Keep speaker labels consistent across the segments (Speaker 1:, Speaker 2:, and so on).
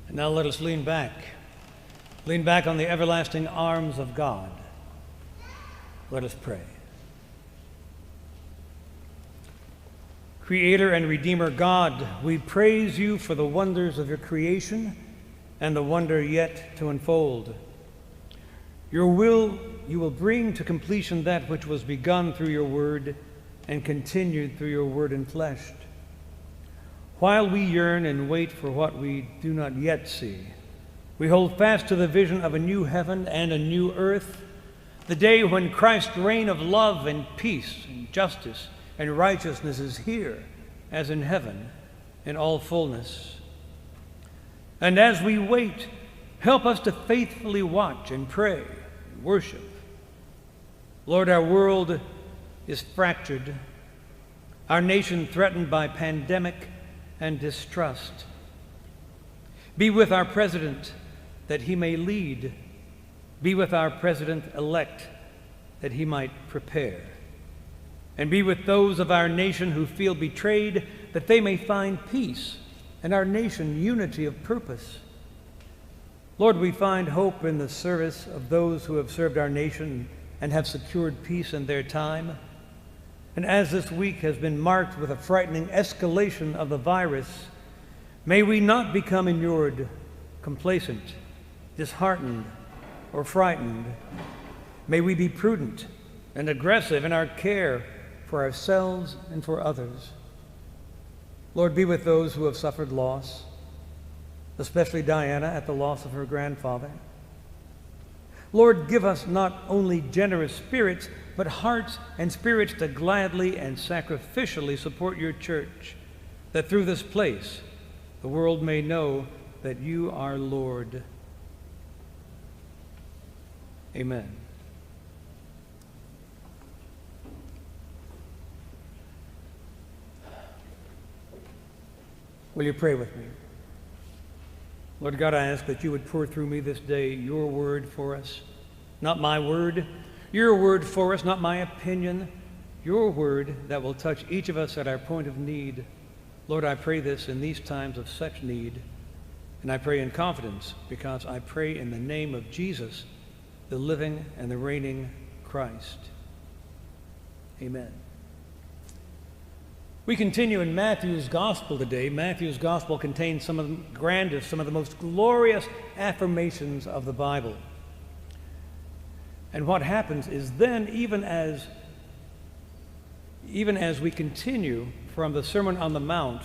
Speaker 1: And now let us lean back. Lean back on the everlasting arms of God. Let us pray. Creator and Redeemer God, we praise you for the wonders of your creation and the wonder yet to unfold. You will bring to completion that which was begun through your word and continued through your word enfleshed. While we yearn and wait for what we do not yet see, we hold fast to the vision of a new heaven and a new earth, the day when Christ's reign of love and peace and justice and righteousness is here, as in heaven, in all fullness. And as we wait, help us to faithfully watch and pray and worship. Lord, our world is fractured, our nation threatened by pandemic and distrust. Be with our president that he may lead. Be with our president-elect that he might prepare. And be with those of our nation who feel betrayed, that they may find peace, and our nation unity of purpose. Lord, we find hope in the service of those who have served our nation and have secured peace in their time. And as this week has been marked with a frightening escalation of the virus, may we not become inured, complacent, disheartened, or frightened. May we be prudent and aggressive in our care for ourselves and for others. Lord, be with those who have suffered loss, especially Diana at the loss of her grandfather. Lord, give us not only generous spirits, but hearts and spirits to gladly and sacrificially support your church, that through this place the world may know that you are Lord. Amen. Will you pray with me? Lord God, I ask that you would pour through me this day your word for us. Not my word, your word for us, not my opinion, your word that will touch each of us at our point of need. Lord, I pray this in these times of such need, and I pray in confidence because I pray in the name of Jesus, the living and the reigning Christ. Amen. We continue in Matthew's gospel today. Matthew's gospel contains some of the grandest, some of the most glorious affirmations of the Bible. And what happens is then, even as we continue from the Sermon on the Mount,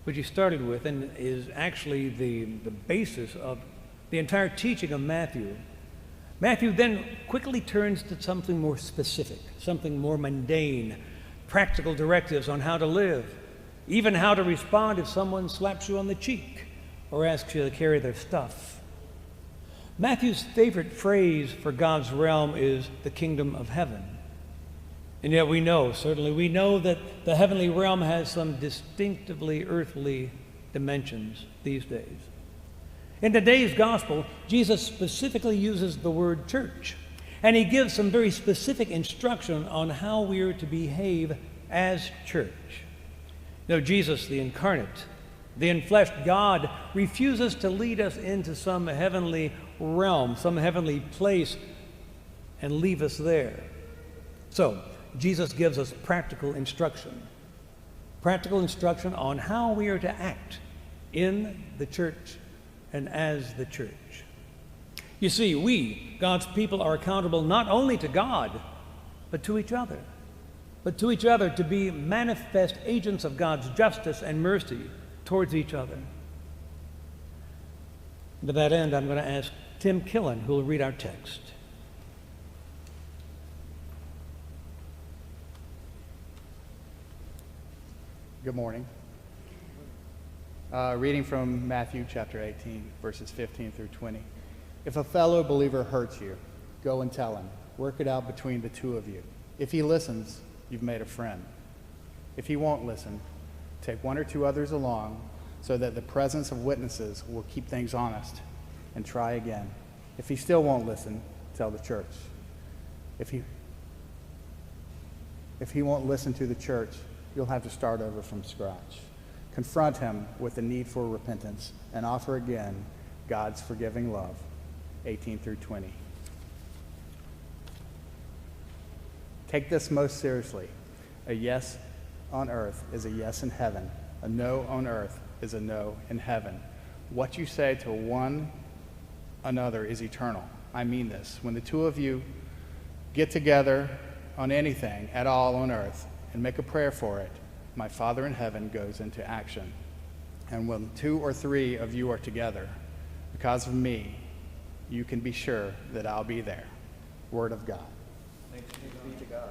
Speaker 1: which he started with and is actually the basis of the entire teaching of Matthew, Matthew then quickly turns to something more specific, something more mundane, practical directives on how to live, even how to respond if someone slaps you on the cheek or asks you to carry their stuff. Matthew's favorite phrase for God's realm is the kingdom of heaven. And yet we know that the heavenly realm has some distinctively earthly dimensions these days. In today's gospel, Jesus specifically uses the word church. And he gives some very specific instruction on how we are to behave as church. You know, Jesus, the incarnate, the enfleshed God, refuses to lead us into some heavenly realm, some heavenly place, and leave us there. So, Jesus gives us practical instruction on how we are to act in the church and as the church. You see, we, God's people, are accountable not only to God, but to each other. To be manifest agents of God's justice and mercy towards each other. To that end, I'm going to ask Tim Killen, who will read our text.
Speaker 2: Good morning. Reading from Matthew chapter 18, verses 15 through 20. If a fellow believer hurts you, go and tell him. Work it out between the two of you. If he listens, you've made a friend. If he won't listen, take one or two others along, so that the presence of witnesses will keep things honest, and try again. If he still won't listen, tell the church. If he won't listen to the church, you'll have to start over from scratch. confront him with the need for repentance, and offer again God's forgiving love. 18 through 20. Take this most seriously. A yes on earth is a yes in heaven. A no on earth is a no in heaven. What you say to one another is eternal. I mean this. When the two of you get together on anything at all on earth and make a prayer for it, my Father in heaven goes into action. And when 2 or 3 of you are together, because of me, you can be sure that I'll be there. Word of God.
Speaker 3: Thanks be to God.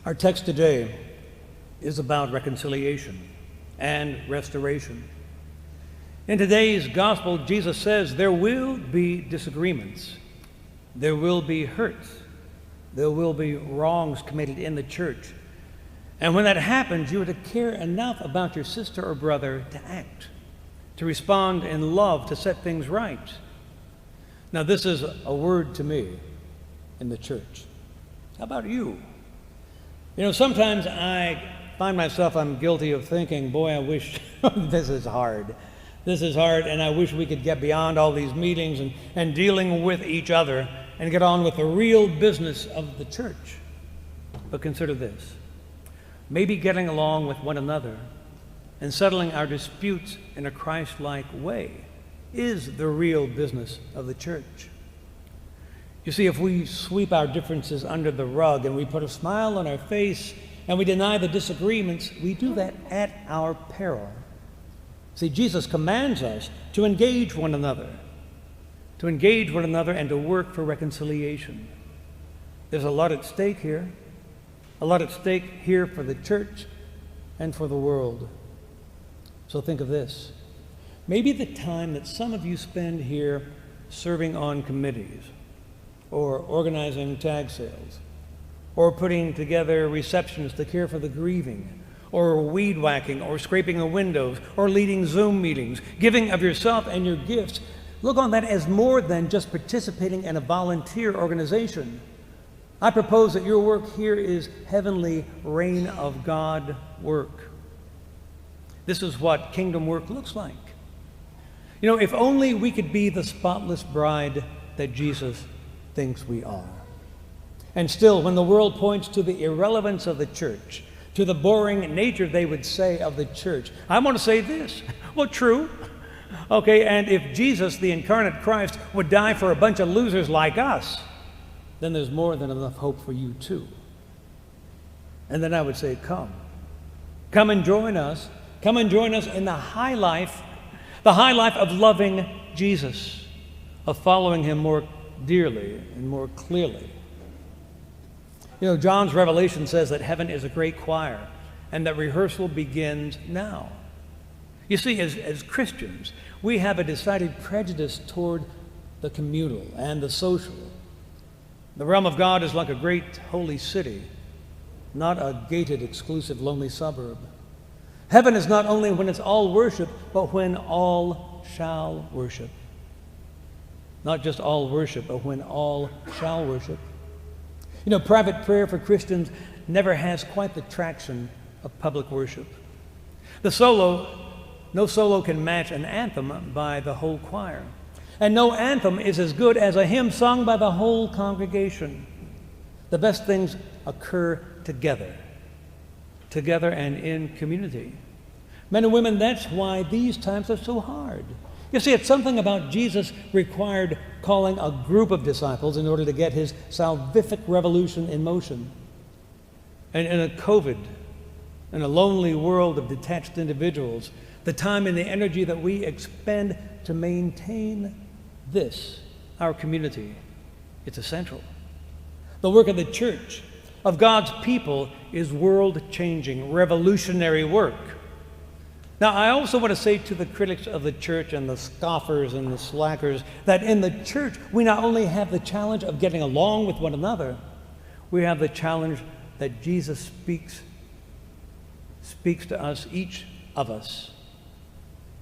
Speaker 1: Our text today is about reconciliation and restoration. In today's gospel, Jesus says there will be disagreements, there will be hurts, there will be wrongs committed in the church. And when that happens, you are to care enough about your sister or brother to act, to respond in love, to set things right. Now, this is a word to me in the church. How about you? You know, sometimes I find myself, I'm guilty of thinking, boy, I wish this is hard. This is hard, and I wish we could get beyond all these meetings and dealing with each other and get on with the real business of the church. But consider this. Maybe getting along with one another and settling our disputes in a Christ-like way is the real business of the church. You see, if we sweep our differences under the rug and we put a smile on our face and we deny the disagreements, we do that at our peril. See, Jesus commands us to engage one another and to work for reconciliation. There's a lot at stake here, a lot at stake here for the church and for the world. So think of this. Maybe the time that some of you spend here serving on committees, or organizing tag sales, or putting together receptions to care for the grieving, or weed whacking, or scraping the windows, or leading Zoom meetings, giving of yourself and your gifts. Look on that as more than just participating in a volunteer organization. I propose that your work here is heavenly reign of God work. This is what kingdom work looks like. You know, if only we could be the spotless bride that Jesus thinks we are. And still, when the world points to the irrelevance of the church, to the boring nature, they would say, of the church, I want to say this. Well, true. Okay, and if Jesus, the incarnate Christ, would die for a bunch of losers like us, then there's more than enough hope for you too. And then I would say, come and join us. Come and join us in the high life of loving Jesus, of following him more dearly and more clearly. You know, John's Revelation says that heaven is a great choir and that rehearsal begins now. You see, as Christians, we have a decided prejudice toward the communal and the social. The realm of God is like a great holy city, not a gated, exclusive, lonely suburb. Heaven is not only when it's all worship, but when all shall worship. Not just all worship, but when all shall worship. You know, private prayer for Christians never has quite the traction of public worship. No solo can match an anthem by the whole choir. And no anthem is as good as a hymn sung by the whole congregation. The best things occur together and in community. Men and women, that's why these times are so hard. You see, it's something about Jesus required calling a group of disciples in order to get his salvific revolution in motion. And in a COVID, in a lonely world of detached individuals, the time and the energy that we expend to maintain this, our community, it's essential. The work of the church, of God's people, is world-changing, revolutionary work. Now, I also want to say to the critics of the church and the scoffers and the slackers that in the church, we not only have the challenge of getting along with one another, we have the challenge that Jesus speaks to us, each of us.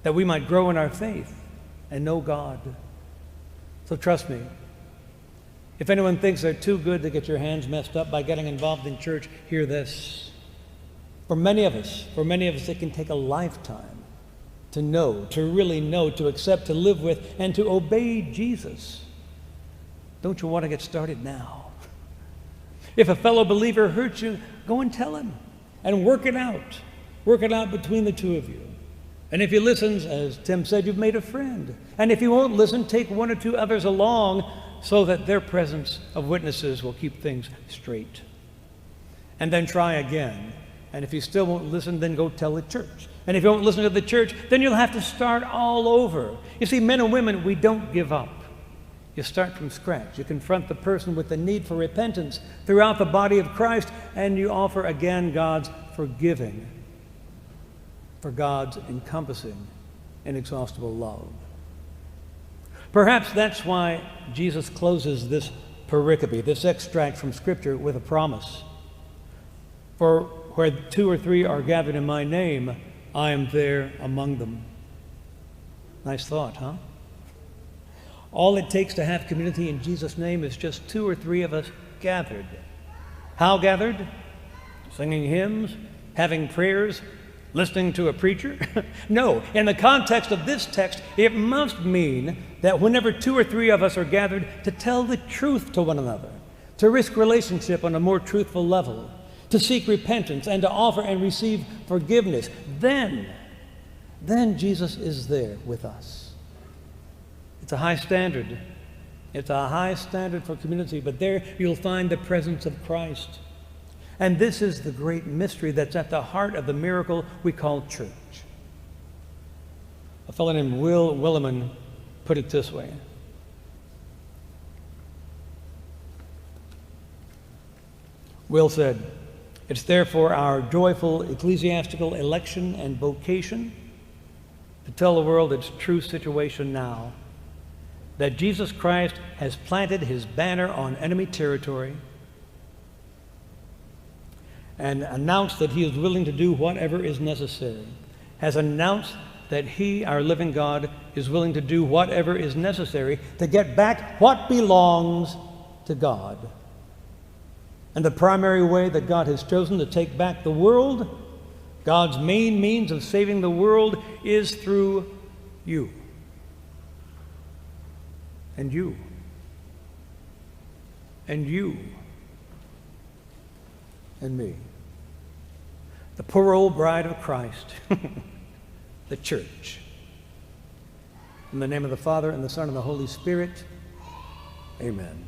Speaker 1: that we might grow in our faith and know God. So trust me, if anyone thinks they're too good to get your hands messed up by getting involved in church, hear this. For many of us, it can take a lifetime to know, to really know, to accept, to live with, and to obey Jesus. Don't you want to get started now? If a fellow believer hurts you, go and tell him and work it out. Work it out between the two of you. And if he listens, as Tim said, you've made a friend. And if he won't listen, take one or two others along so that their presence of witnesses will keep things straight. And then try again. And if he still won't listen, then go tell the church. And if you won't listen to the church, then you'll have to start all over. You see, men and women, we don't give up. You start from scratch. You confront the person with the need for repentance throughout the body of Christ, and you offer again God's forgiving, for God's encompassing, inexhaustible love. Perhaps that's why Jesus closes this pericope, this extract from Scripture, with a promise. For where 2 or 3 are gathered in my name, I am there among them. Nice thought, huh? All it takes to have community in Jesus' name is just 2 or 3 of us gathered. How gathered? Singing hymns, having prayers, listening to a preacher? No, in the context of this text, it must mean that whenever 2 or 3 of us are gathered to tell the truth to one another, to risk relationship on a more truthful level, to seek repentance and to offer and receive forgiveness, then Jesus is there with us. It's a high standard. It's a high standard for community, but there you'll find the presence of Christ. And this is the great mystery that's at the heart of the miracle we call church. A fellow named Will Willimon put it this way. Will said, "It's therefore our joyful ecclesiastical election and vocation to tell the world its true situation now, that Jesus Christ has planted his banner on enemy territory and announced that he is willing to do whatever is necessary, has announced that he, our living God, is willing to do whatever is necessary to get back what belongs to God. And the primary way that God has chosen to take back the world, God's main means of saving the world, is through you. And you. And you. And me. The poor old bride of Christ. The church. In the name of the Father, and the Son, and the Holy Spirit. Amen.